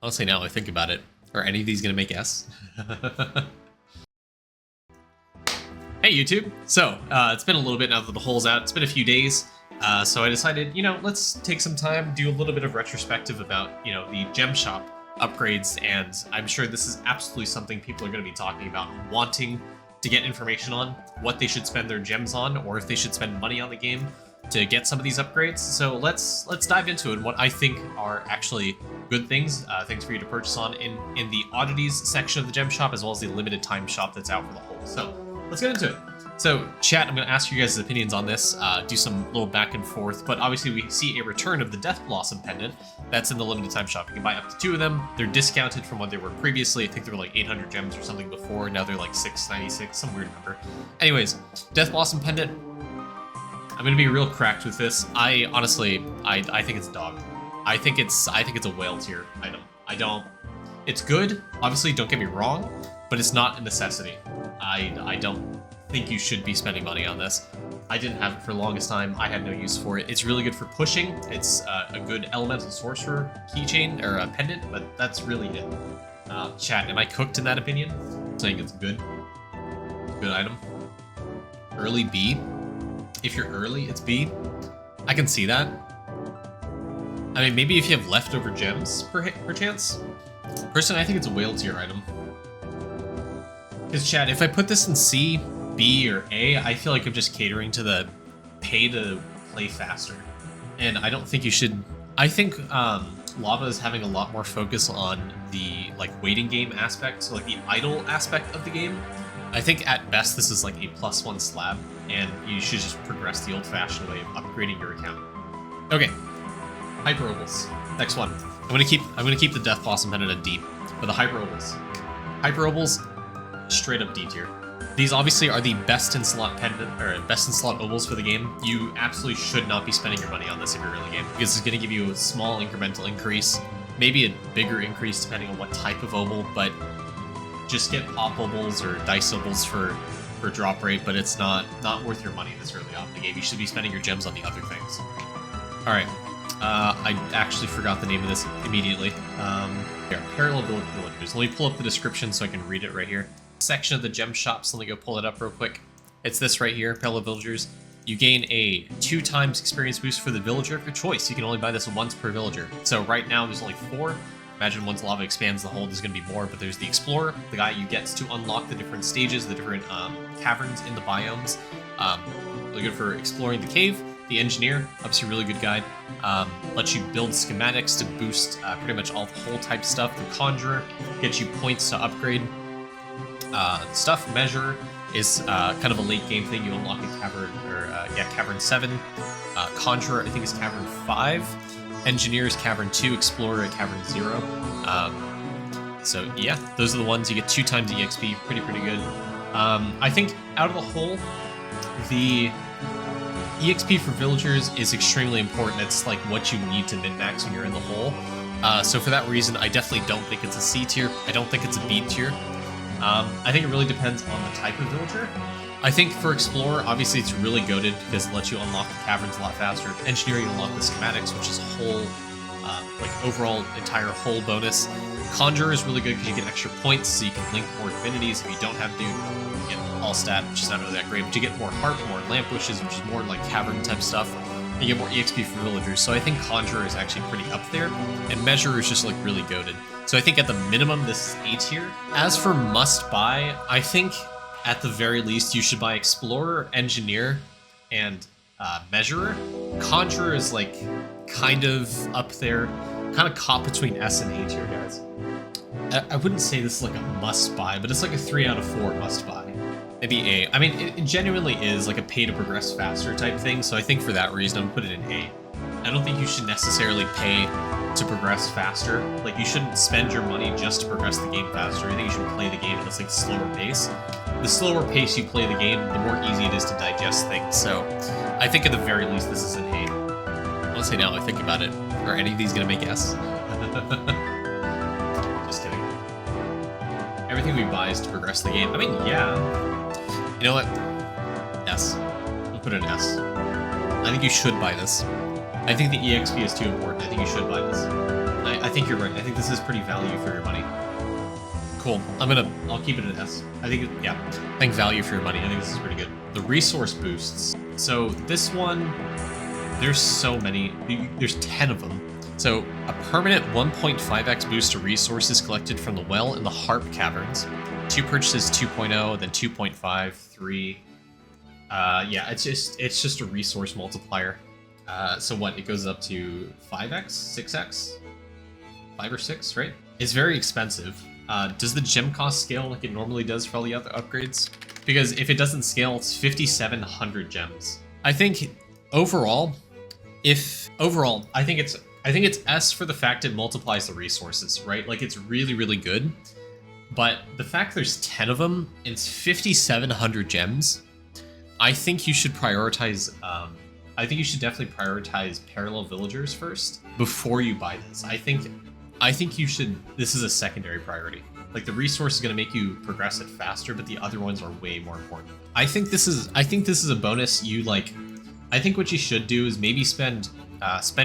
Honestly, now I think about it, are any of these gonna make S? Hey YouTube! So, it's been a little bit now that the hole's out. It's been a few days, so I decided, let's take some time, do a little bit of retrospective about, the Gemshop upgrades, and I'm sure this is absolutely something people are going to be talking about, wanting to get information on, what they should spend their gems on, or if they should spend money on the game to get some of these upgrades. So let's dive into it, and what I think are actually good things, things for you to purchase on in the oddities section of the gem shop, as well as the limited time shop that's out for the whole. So let's get into it. So chat, I'm going to ask you guys' opinions on this, do some little back and forth, but obviously we see a return of the Death Blossom pendant that's in the limited time shop. You can buy up to 2 of them. They're discounted from what they were previously. I think they were like 800 gems or something before. Now they're like 696, some weird number. Anyways, Death Blossom pendant. I'm going to be real cracked with this. I honestly, I think it's dog. I think it's a whale tier item. It's good. Obviously, don't get me wrong, but it's not a necessity. I don't think you should be spending money on this. I didn't have it for the longest time. I had no use for it. It's really good for pushing. It's a good elemental sorcerer keychain or a pendant, but that's really it. Chat, am I cooked in that opinion? I'm saying it's good. Good item. Early B. If you're early, it's B. I can see that. I mean, maybe if you have leftover gems, perchance. Personally, I think it's a whale tier item. Because, chat, if I put this in C, B, or A, I feel like I'm just catering to the pay to play faster. And I don't think you should... I think Lava is having a lot more focus on the, waiting game aspect, so, the idle aspect of the game. I think, at best, this is, a +1 slab, and you should just progress the old-fashioned way of upgrading your account. Okay. Hyper Opals. Next one. I'm gonna keep the Death Blossom pendant at D, but the Hyper Opals. Hyper Opals, straight up D tier. These obviously are the best in slot pendant or best in slot opals for the game. You absolutely should not be spending your money on this if you're early game, because it's going to give you a small incremental increase, maybe a bigger increase depending on what type of opal, but just get pop opals or dice opals for drop rate, but it's not worth your money this early on in the game. You should be spending your gems on the other things. All right. I actually forgot the name of this immediately. Here, Parallel Villagers. Let me pull up the description so I can read it right here. Section of the gem shop, so let me go pull it up real quick. It's this right here, Parallel Villagers. You gain a 2x experience boost for the villager of your choice. You can only buy this once per villager. So right now there's only 4. Imagine once lava expands the hole, there's going to be more, but there's the Explorer, the guy you get to unlock the different stages, the different caverns in the biomes. Really good for exploring the cave. The Engineer, obviously a really good guide, lets you build schematics to boost pretty much all the hole type stuff. The Conjuror gets you points to upgrade stuff. Measure is kind of a late game thing. You unlock a cavern, Cavern 7. Conjuror, I think, is Cavern 5. Engineer is Cavern 2. Explorer at Cavern 0. So yeah, those are the ones. You get 2x EXP, pretty good. I think out of the hole, the EXP for villagers is extremely important. It's what you need to min-max when you're in the hole. So for that reason, I definitely don't think it's a C tier. I don't think it's a B tier. I think it really depends on the type of villager. I think for Explorer, obviously it's really goated because it lets you unlock the caverns a lot faster. Engineering, you unlock the schematics, which is a whole, overall entire whole bonus. Conjuror is really good because you get extra points, so you can link more divinities. If you don't have to, you get all stat, which is not really that great, but you get more harp, more lamp wishes, which is more cavern type stuff. You get more EXP for villagers, so I think Conjuror is actually pretty up there, and Measure is just really goated. So I think at the minimum this is A tier. As for must buy, I think at the very least you should buy Explorer, Engineer, and Measurer. Conjuror is kind of up there, kind of caught between S and A tier, guys. I wouldn't say this is a must buy, but it's a 3 out of 4 must buy. Maybe A. I mean, it genuinely is a pay to progress faster type thing, so I think for that reason I'm gonna put it in A. I don't think you should necessarily pay to progress faster. You shouldn't spend your money just to progress the game faster. I think you should play the game at a slower pace. The slower pace you play the game, the more easy it is to digest things. So I think at the very least this is an A. Honestly, now I think about it, are any of these gonna make S? Just kidding. Everything we buy is to progress the game. I mean, yeah. You know what? S. We'll put it in S. I think you should buy this. I think the EXP is too important. I think you should buy this. I think you're right. I think this is pretty value for your money. Cool. I'll keep it an S. I think, yeah. I think value for your money. I think this is pretty good. The resource boosts. So this one, there's so many. There's 10 of them. So a permanent 1.5x boost to resources collected from the well and the Harp Caverns. 2 purchases 2.0, then 2.5, 3. Yeah, it's just a resource multiplier. So what? It goes up to 5x, 6x, 5 or 6, right? It's very expensive. Does the gem cost scale like it normally does for all the other upgrades? Because if it doesn't scale, it's 5,700 gems. I think overall, I think it's S for the fact it multiplies the resources, right? Like it's really, really good. But the fact there's 10 of them, and it's 5,700 gems, I think you should prioritize, I think you should definitely prioritize parallel villagers first before you buy this. I think you should, this is a secondary priority. Like the resource is going to make you progress it faster, but the other ones are way more important. I think this is a bonus you like. I think what you should do is maybe spend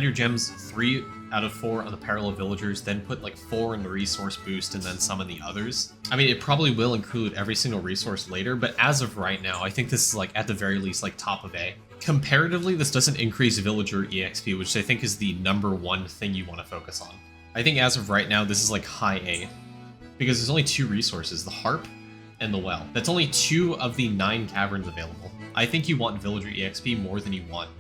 your gems 3 out of 4 on the parallel villagers, then put like 4 in the resource boost and then some in the others. I mean, it probably will include every single resource later, but as of right now, I think this is like at the very least like top of A. Comparatively, this doesn't increase villager EXP, which I think is the #1 thing you want to focus on. I think as of right now, this is like high A, because there's only 2 resources, the Harp and the Well. That's only 2 of the 9 caverns available. I think you want villager EXP more than you want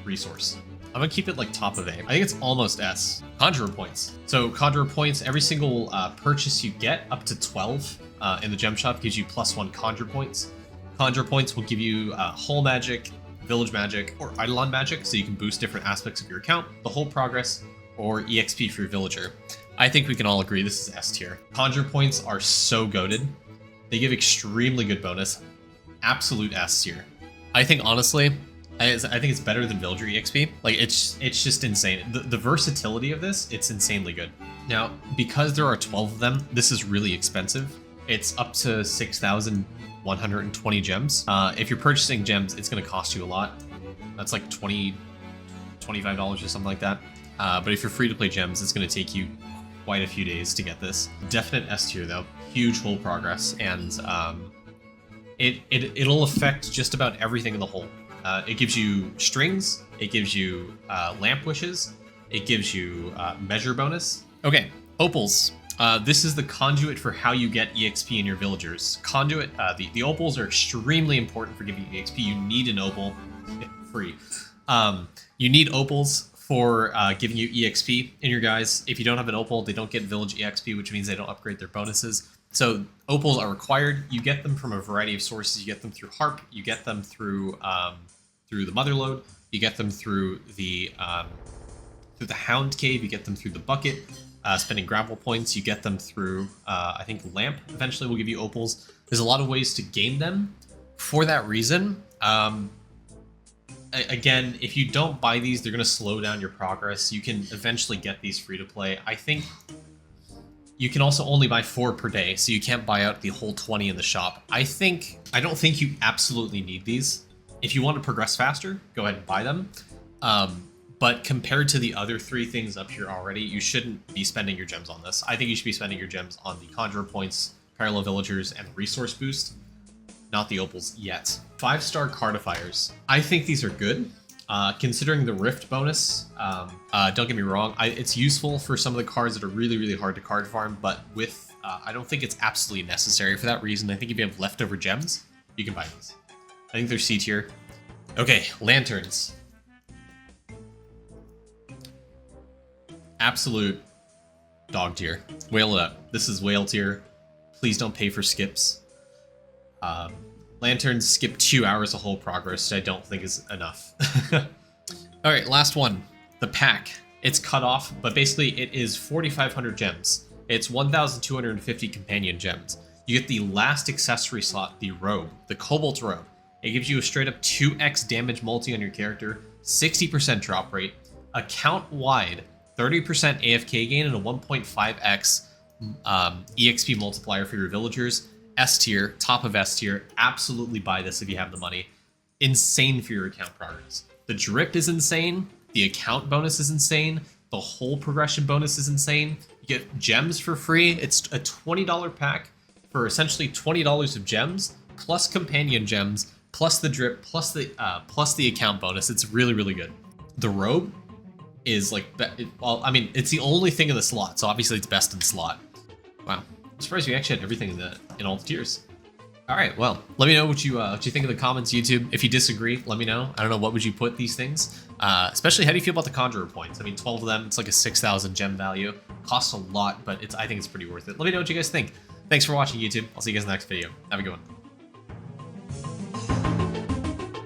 resource. I'm gonna keep it like top of A. I think it's almost S. Conjuror points. So Conjuror points, every single purchase you get up to 12 in the gem shop gives you +1 Conjure points. Conjure points will give you Whole Magic, Village Magic, or Idleon Magic, so you can boost different aspects of your account, the whole progress, or EXP for your villager. I think we can all agree this is S tier. Conjure points are so goated. They give extremely good bonus. Absolute S tier. I think honestly, I think it's better than villager EXP. Like it's just insane. The versatility of this, it's insanely good. Now, because there are 12 of them, this is really expensive. It's up to 6,120 gems. If you're purchasing gems, it's going to cost you a lot. That's like $25 or something like that. But if you're free to play gems, it's going to take you quite a few days to get this. Definite S tier though. Huge whole progress, and it'll affect just about everything in the whole. It gives you strings, it gives you lamp wishes, it gives you measure bonus. Okay, opals. This is the conduit for how you get EXP in your villagers. Conduit, the opals are extremely important for giving you EXP. You need an opal, free. You need opals for giving you EXP in your guys. If you don't have an opal, they don't get village EXP, which means they don't upgrade their bonuses. So opals are required. You get them from a variety of sources. You get them through Harp. You get them through the Motherlode. You get them through the Hound Cave. You get them through the bucket. Spending gravel points. You get them through I think Lamp. Eventually, will give you opals. There's a lot of ways to gain them. For that reason, again, if you don't buy these, they're going to slow down your progress. You can eventually get these free to play. I think you can also only buy 4 per day, so you can't buy out the whole 20 in the shop. I don't think you absolutely need these. If you want to progress faster, go ahead and buy them. But compared to the other 3 things up here already, you shouldn't be spending your gems on this. I think you should be spending your gems on the Conjuror points, Parallel Villagers, and Resource Boost, not the opals yet. 5-star Cardifiers. I think these are good. Considering the Rift bonus, don't get me wrong, it's useful for some of the cards that are really, really hard to card farm, but with, I don't think it's absolutely necessary for that reason. I think if you have leftover gems, you can buy these. I think they're C tier. Okay, lanterns. Absolute dog tier. Whale it up. This is whale tier. Please don't pay for skips. Lanterns skip 2 hours of whole progress, which I don't think is enough. Alright, last one. The pack. It's cut off, but basically it is 4,500 gems. It's 1,250 companion gems. You get the last accessory slot, the robe, the Cobalt robe. It gives you a straight up 2x damage multi on your character, 60% drop rate, account-wide, 30% AFK gain, and a 1.5x EXP multiplier for your villagers. S tier, top of S tier. Absolutely buy this if you have the money. Insane for your account progress. The drip is insane. The account bonus is insane. The whole progression bonus is insane. You get gems for free. It's a $20 pack for essentially $20 of gems, plus companion gems, plus the drip, plus the account bonus. It's really, really good. The robe is like, well, I mean, it's the only thing in the slot, so obviously it's best in slot. Wow, I'm surprised we actually had everything in all the tiers. All right, well, let me know what you think in the comments, YouTube. If you disagree, let me know. I don't know, what would you put these things? Especially, how do you feel about the Conjuror points? I mean, 12 of them, it's like a 6,000 gem value. Costs a lot, but I think it's pretty worth it. Let me know what you guys think. Thanks for watching, YouTube. I'll see you guys in the next video. Have a good one.